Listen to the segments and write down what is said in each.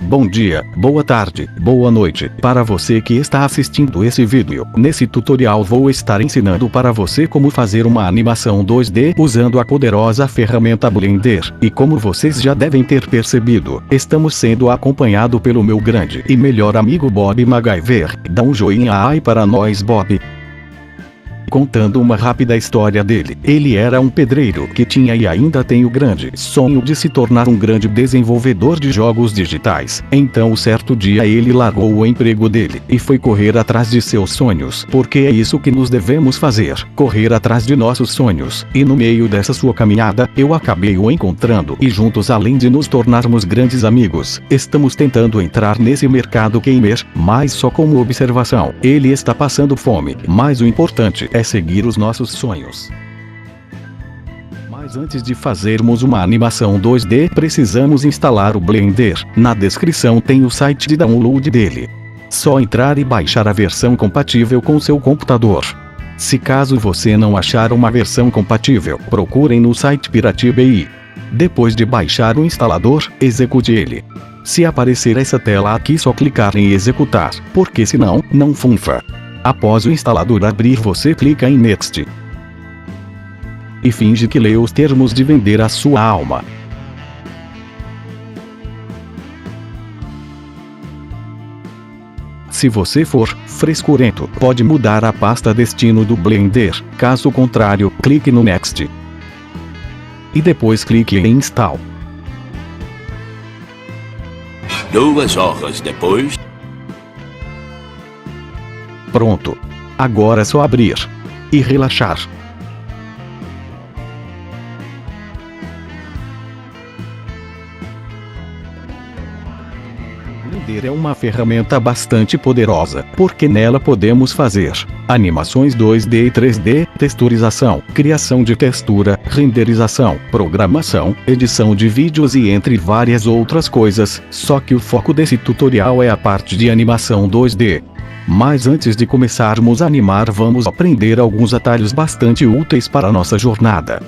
Bom dia, boa tarde, boa noite, para você que está assistindo esse vídeo. Nesse tutorial vou estar ensinando para você como fazer uma animação 2D usando a poderosa ferramenta Blender. E como vocês já devem ter percebido, estamos sendo acompanhado pelo meu grande e melhor amigo Bob MacGyver. Dá um joinha aí para nós, Bob. Contando uma rápida história dele. Ele era um pedreiro que tinha e ainda tem o grande sonho de se tornar um grande desenvolvedor de jogos digitais. Então certo dia ele largou o emprego dele e foi correr atrás de seus sonhos, porque é isso que nos devemos fazer, correr atrás de nossos sonhos. E no meio dessa sua caminhada, eu acabei o encontrando e juntos, além de nos tornarmos grandes amigos, estamos tentando entrar nesse mercado gamer, mas só como observação. Ele está passando fome, mas o importante é seguir os nossos sonhos. Mas antes de fazermos uma animação 2D, precisamos instalar o Blender. Na descrição tem o site de download dele. Só entrar e baixar a versão compatível com seu computador. Se caso você não achar uma versão compatível, procurem no site PirateBI. Depois de baixar o instalador, execute ele. Se aparecer essa tela aqui, só clicar em executar, porque senão, não funfa. Após o instalador abrir, você clica em Next. E finge que lê os termos de vender a sua alma. Se você for frescurento, pode mudar a pasta destino do Blender. Caso contrário, clique no Next. E depois clique em Install. 2 horas depois. Pronto. Agora é só abrir e relaxar. Blender é uma ferramenta bastante poderosa, porque nela podemos fazer animações 2D e 3D, texturização, criação de textura, renderização, programação, edição de vídeos e entre várias outras coisas. Só que o foco desse tutorial é a parte de animação 2D. Mas antes de começarmos a animar, vamos aprender alguns atalhos bastante úteis para a nossa jornada.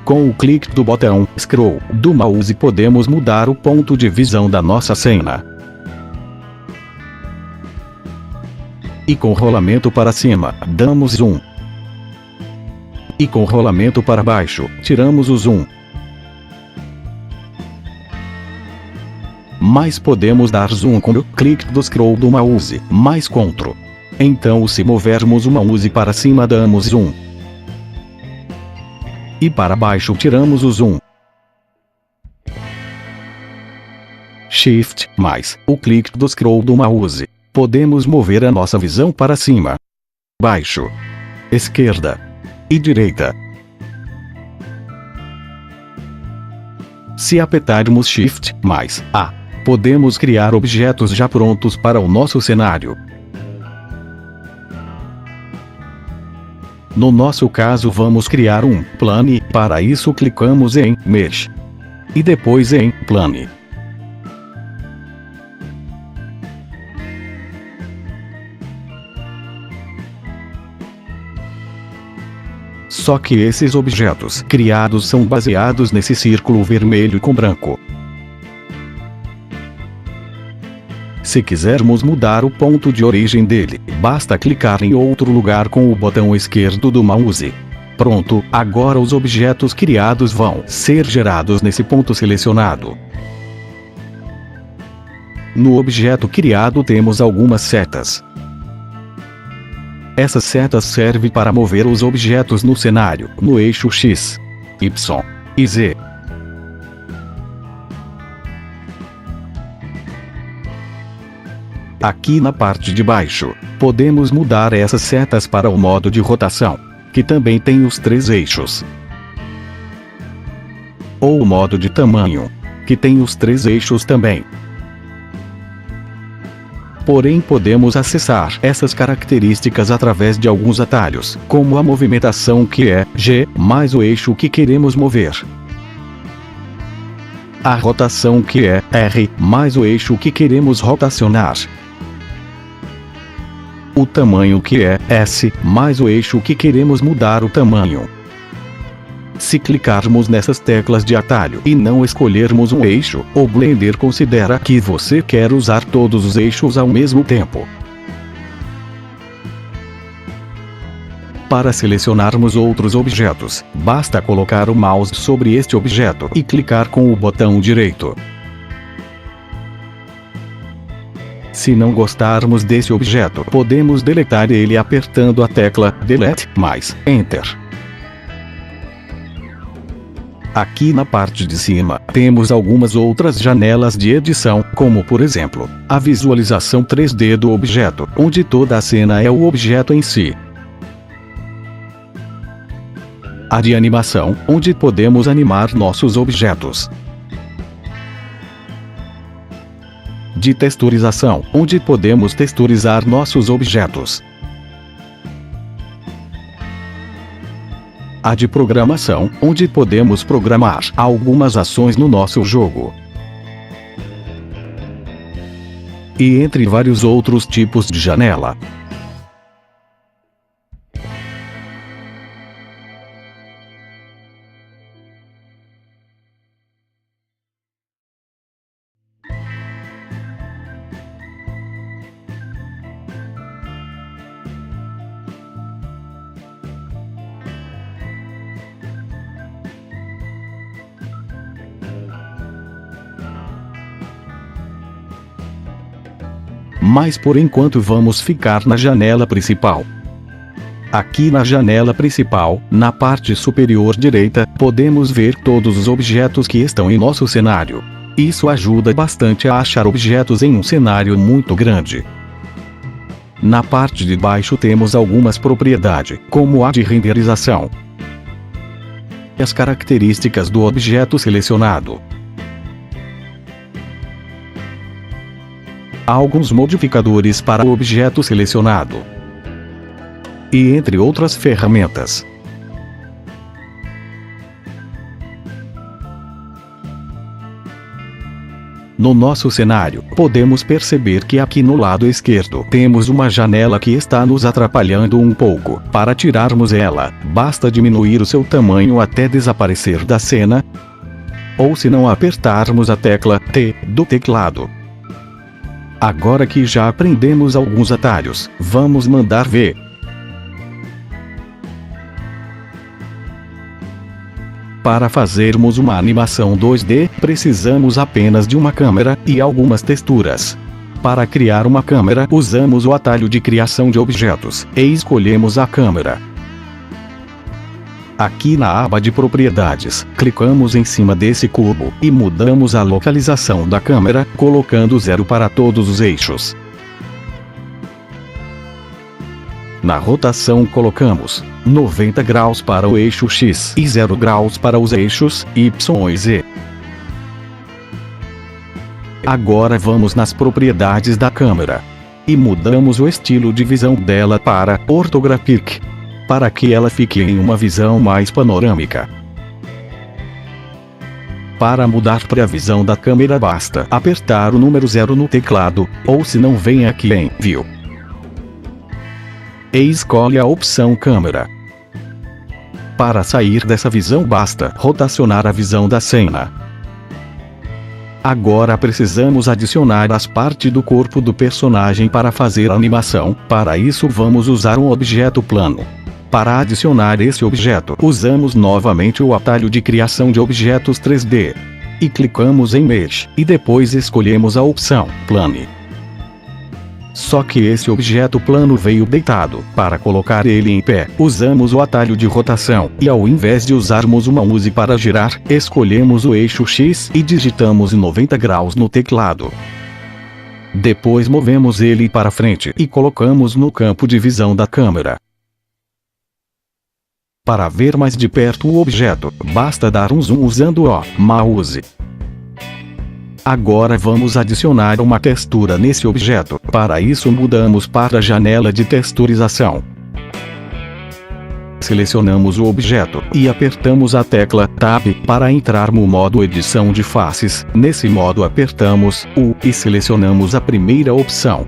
Com o clique do botão Scroll do mouse podemos mudar o ponto de visão da nossa cena. E com rolamento para cima, damos zoom. E com rolamento para baixo, tiramos o zoom. Mas podemos dar zoom com o clique do scroll do mouse, mais CTRL. Então, se movermos o mouse para cima, damos zoom. E para baixo, tiramos o zoom. Shift mais o clique do scroll do mouse. Podemos mover a nossa visão para cima, baixo, esquerda e direita. Se apertarmos Shift mais A, podemos criar objetos já prontos para o nosso cenário. No nosso caso, vamos criar um plane. Para isso, clicamos em Mesh e depois em Plane. Só que esses objetos criados são baseados nesse círculo vermelho com branco. Se quisermos mudar o ponto de origem dele, basta clicar em outro lugar com o botão esquerdo do mouse. Pronto, agora os objetos criados vão ser gerados nesse ponto selecionado. No objeto criado temos algumas setas. Essas setas servem para mover os objetos no cenário, no eixo X, Y e Z. Aqui na parte de baixo, podemos mudar essas setas para o modo de rotação, que também tem os 3 eixos. Ou o modo de tamanho, que tem os 3 eixos também. Porém, podemos acessar essas características através de alguns atalhos, como a movimentação, que é G, mais o eixo que queremos mover. A rotação, que é R, mais o eixo que queremos rotacionar. O tamanho, que é S, mais o eixo que queremos mudar o tamanho. Se clicarmos nessas teclas de atalho e não escolhermos um eixo, o Blender considera que você quer usar todos os eixos ao mesmo tempo. Para selecionarmos outros objetos, basta colocar o mouse sobre este objeto e clicar com o botão direito. Se não gostarmos desse objeto, podemos deletar ele apertando a tecla Delete mais Enter. Aqui na parte de cima, temos algumas outras janelas de edição, como por exemplo, a visualização 3D do objeto, onde toda a cena é o objeto em si. A de animação, onde podemos animar nossos objetos. De texturização, onde podemos texturizar nossos objetos. A de programação, onde podemos programar algumas ações no nosso jogo. E entre vários outros tipos de janela. Mas por enquanto vamos ficar na janela principal. Aqui na janela principal, na parte superior direita, podemos ver todos os objetos que estão em nosso cenário. Isso ajuda bastante a achar objetos em um cenário muito grande. Na parte de baixo temos algumas propriedades, como a de renderização. As características do objeto selecionado. Alguns modificadores para o objeto selecionado. E entre outras ferramentas. No nosso cenário, podemos perceber que aqui no lado esquerdo temos uma janela que está nos atrapalhando um pouco. Para tirarmos ela, basta diminuir o seu tamanho até desaparecer da cena, ou se não apertarmos a tecla T do teclado. Agora que já aprendemos alguns atalhos, vamos mandar ver. Para fazermos uma animação 2D, precisamos apenas de uma câmera e algumas texturas. Para criar uma câmera, usamos o atalho de criação de objetos e escolhemos a câmera. Aqui na aba de propriedades, clicamos em cima desse cubo e mudamos a localização da câmera, colocando 0 para todos os eixos. Na rotação colocamos 90 graus para o eixo X e 0 graus para os eixos Y e Z. Agora vamos nas propriedades da câmera e mudamos o estilo de visão dela para Orthographic, para que ela fique em uma visão mais panorâmica. Para mudar para a visão da câmera basta apertar o número 0 no teclado, ou se não vem aqui em View. E escolhe a opção câmera. Para sair dessa visão basta rotacionar a visão da cena. Agora precisamos adicionar as partes do corpo do personagem para fazer a animação. Para isso vamos usar um objeto plano. Para adicionar esse objeto, usamos novamente o atalho de criação de objetos 3D. E clicamos em Mesh, e depois escolhemos a opção Plane. Só que esse objeto plano veio deitado. Para colocar ele em pé, usamos o atalho de rotação, e ao invés de usarmos uma mouse para girar, escolhemos o eixo X e digitamos 90 graus no teclado. Depois movemos ele para frente e colocamos no campo de visão da câmera. Para ver mais de perto o objeto, basta dar um zoom usando o mouse. Agora vamos adicionar uma textura nesse objeto. Para isso mudamos para a janela de texturização. Selecionamos o objeto e apertamos a tecla Tab para entrar no modo edição de faces. Nesse modo apertamos U e selecionamos a primeira opção.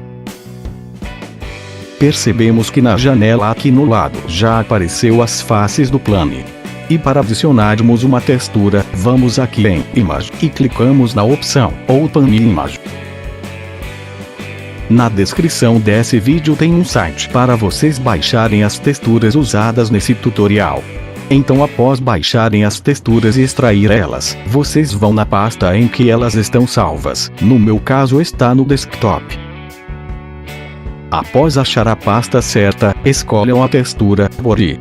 Percebemos que na janela aqui no lado já apareceu as faces do plane. E para adicionarmos uma textura, vamos aqui em Image e clicamos na opção Open Image. Na descrição desse vídeo tem um site para vocês baixarem as texturas usadas nesse tutorial. Então, após baixarem as texturas e extrair elas, vocês vão na pasta em que elas estão salvas. No meu caso está no desktop. Após achar a pasta certa, escolham a textura Body.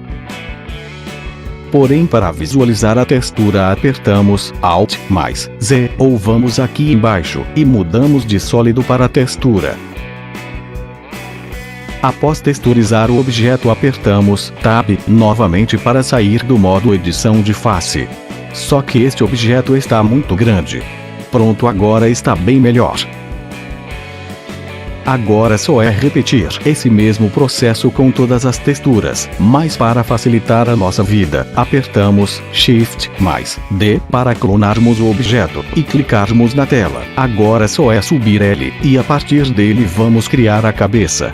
Porém, para visualizar a textura apertamos Alt mais Z ou vamos aqui embaixo e mudamos de sólido para textura. Após texturizar o objeto apertamos Tab novamente para sair do modo edição de face. Só que este objeto está muito grande. Pronto, agora está bem melhor. Agora só é repetir esse mesmo processo com todas as texturas, mas para facilitar a nossa vida, apertamos Shift mais D para clonarmos o objeto e clicarmos na tela. Agora só é subir ele, e a partir dele vamos criar a cabeça.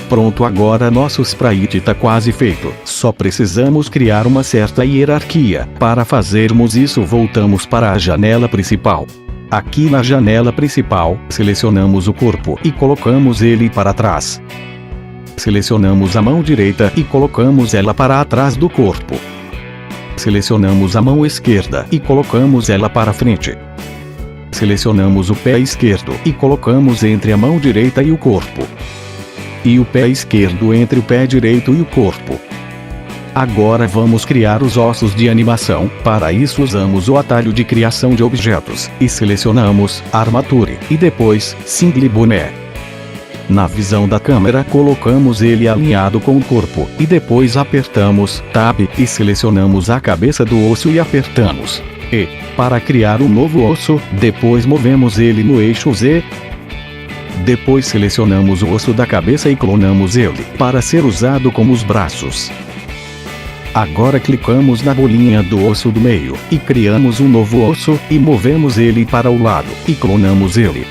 Pronto, agora nosso sprite tá quase feito. Só precisamos criar uma certa hierarquia. Para fazermos isso, voltamos para a janela principal. Aqui na janela principal, selecionamos o corpo e colocamos ele para trás. Selecionamos a mão direita e colocamos ela para trás do corpo. Selecionamos a mão esquerda e colocamos ela para frente. Selecionamos o pé esquerdo e colocamos entre a mão direita e o corpo. E o pé esquerdo entre o pé direito e o corpo. Agora vamos criar os ossos de animação. Para isso usamos o atalho de criação de objetos e selecionamos Armature e depois Single Boné. Na visão da câmera colocamos ele alinhado com o corpo e depois apertamos Tab e selecionamos a cabeça do osso e apertamos E para criar um novo osso. Depois movemos ele no eixo Z. Depois selecionamos o osso da cabeça e clonamos ele para ser usado como os braços. Agora clicamos na bolinha do osso do meio e criamos um novo osso e movemos ele para o lado e clonamos ele.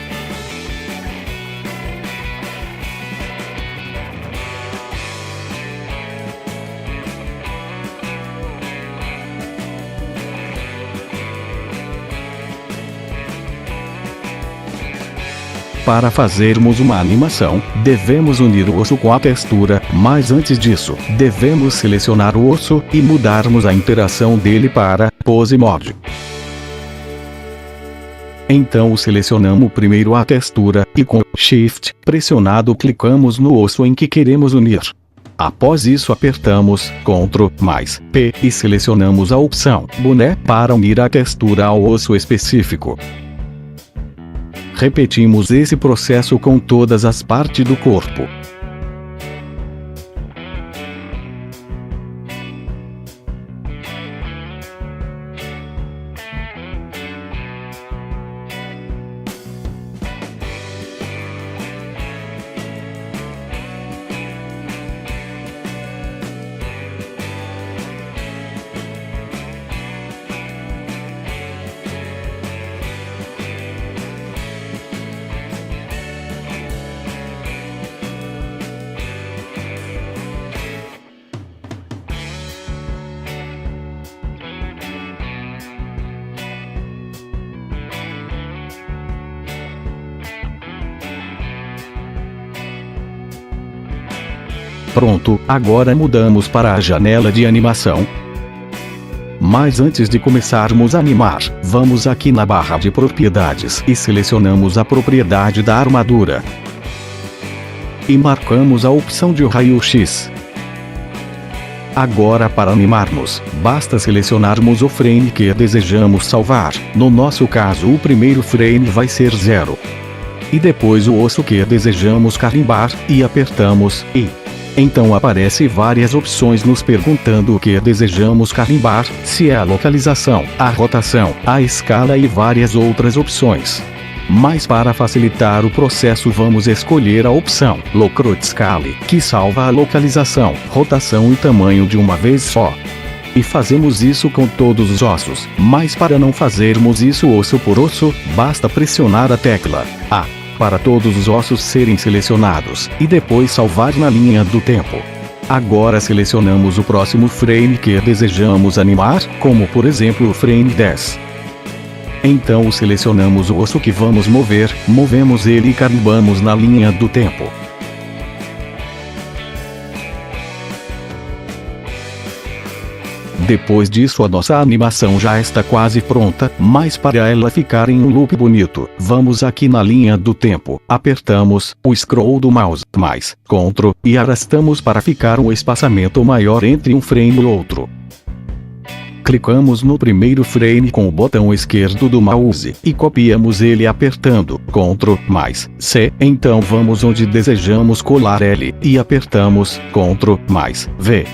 Para fazermos uma animação, devemos unir o osso com a textura, mas antes disso, devemos selecionar o osso e mudarmos a interação dele para Pose Mode. Então selecionamos primeiro a textura e com Shift pressionado clicamos no osso em que queremos unir. Após isso apertamos Ctrl mais P e selecionamos a opção Boné para unir a textura ao osso específico. Repetimos esse processo com todas as partes do corpo. Pronto, agora mudamos para a janela de animação. Mas antes de começarmos a animar, vamos aqui na barra de propriedades e selecionamos a propriedade da armadura. E marcamos a opção de raio-x. Agora para animarmos, basta selecionarmos o frame que desejamos salvar. No nosso caso o primeiro frame vai ser 0. E depois o osso que desejamos carimbar, e apertamos E. Então aparece várias opções nos perguntando o que desejamos carimbar, se é a localização, a rotação, a escala e várias outras opções. Mas para facilitar o processo vamos escolher a opção Locate Scale, que salva a localização, rotação e tamanho de uma vez só. E fazemos isso com todos os ossos, mas para não fazermos isso osso por osso, basta pressionar a tecla A para todos os ossos serem selecionados, e depois salvar na linha do tempo. Agora selecionamos o próximo frame que desejamos animar, como por exemplo o frame 10. Então selecionamos o osso que vamos mover, movemos ele e carimbamos na linha do tempo. Depois disso a nossa animação já está quase pronta, mas para ela ficar em um loop bonito, vamos aqui na linha do tempo, apertamos o scroll do mouse, mais Ctrl, e arrastamos para ficar um espaçamento maior entre um frame e outro. Clicamos no primeiro frame com o botão esquerdo do mouse, e copiamos ele apertando Ctrl mais C, então vamos onde desejamos colar L, e apertamos Ctrl mais V.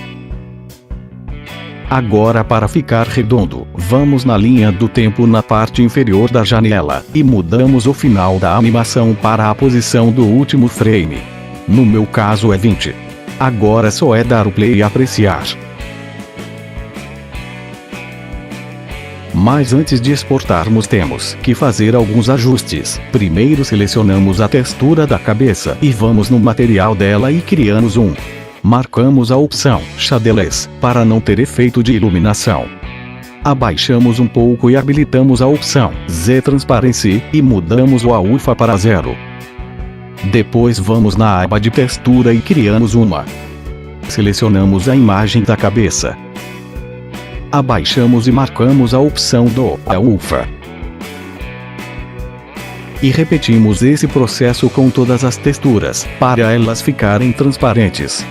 Agora para ficar redondo, vamos na linha do tempo na parte inferior da janela, e mudamos o final da animação para a posição do último frame. No meu caso é 20. Agora só é dar o play e apreciar. Mas antes de exportarmos temos que fazer alguns ajustes. Primeiro selecionamos a textura da cabeça e vamos no material dela e criamos um. Marcamos a opção Shadeless, para não ter efeito de iluminação. Abaixamos um pouco e habilitamos a opção Z Transparency, e mudamos o alfa para 0. Depois vamos na aba de textura e criamos uma. Selecionamos a imagem da cabeça. Abaixamos e marcamos a opção do alfa. E repetimos esse processo com todas as texturas, para elas ficarem transparentes.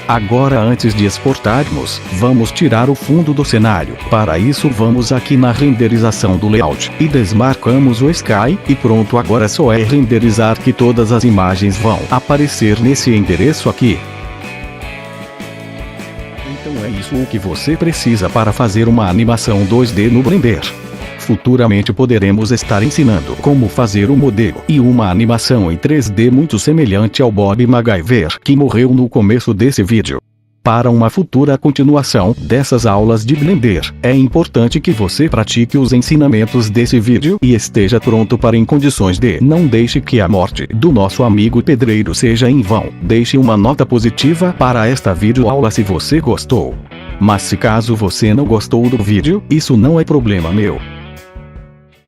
Agora antes de exportarmos, vamos tirar o fundo do cenário. Para isso vamos aqui na renderização do layout, e desmarcamos o Sky, e pronto, agora só é renderizar que todas as imagens vão aparecer nesse endereço aqui. Então é isso o que você precisa para fazer uma animação 2D no Blender. Futuramente poderemos estar ensinando como fazer um modelo e uma animação em 3D muito semelhante ao Bob MacGyver, que morreu no começo desse vídeo. Para uma futura continuação dessas aulas de Blender, é importante que você pratique os ensinamentos desse vídeo e esteja pronto para em condições de não deixe que a morte do nosso amigo pedreiro seja em vão. Deixe uma nota positiva para esta videoaula se você gostou. Mas se caso você não gostou do vídeo, isso não é problema meu.